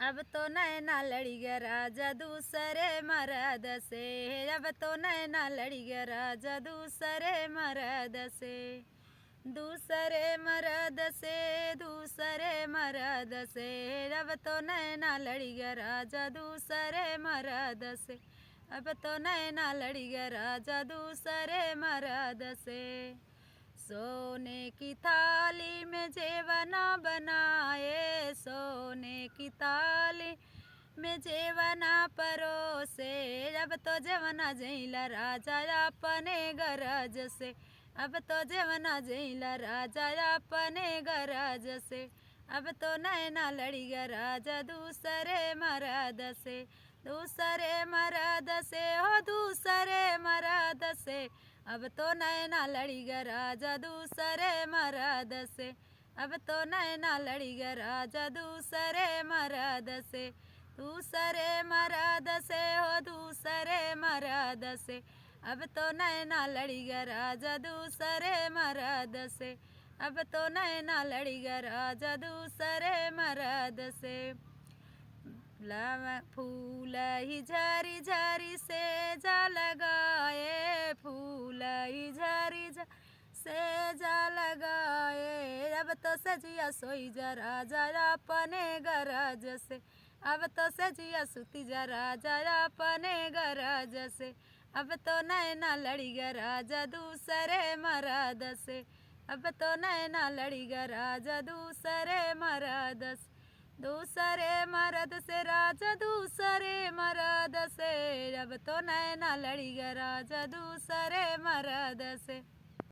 अब तो नैना लड़ी गया राजा दूसरे मर्द से। अब तो नैना लड़ी गया राजा दूसरे मर्द से। दूसरे मर्द से, दूसरे मर्द से। अब तो नैना लड़ी गया राजा दूसरे मर्द से। अब तो नैना लड़ी गया राजा दूसरे मर्द से। सोने की थाली में जेवना बनाए, सोने की थाली में जेवना परोसे। अब तो जेवना जैला राजा अपने गरज से। अब तो जेवना जैला राजा अपने गरज से। अब तो नैना लड़ी गया राजा दूसरे मर्द से। दूसरे मर्द से, हो दूसरे मर्द से। अब तो नैना लड़ी गया राजा दूसरे मर्द से। अब तो नैना लड़ी गया राजा दूसरे मर्द से। दूसरे मर्द से, हो दूसरे मर्द से। अब तो नैना लड़ी गया राजा दूसरे मर्द से। अब तो नैना लड़ी गया राजा दूसरे मर्द से। फूल ही झरी झरी से जा लगाए, फूल ही झरी झरी से जा लगाए। अब तो सजिया सोई जा राजा अपने गरज से। अब तो सजिया सुती जा राजा अपने गरज से। अब तो नैना लड़ी गया राजा दूसरे मर्द से। अब तो नैना लड़ी गया राजा दूसरे मर्द से। दूसरे मर्द से राजा दूसरे मर्द से। अब तो नैना लड़ी गया राजा दूसरे मर्द से।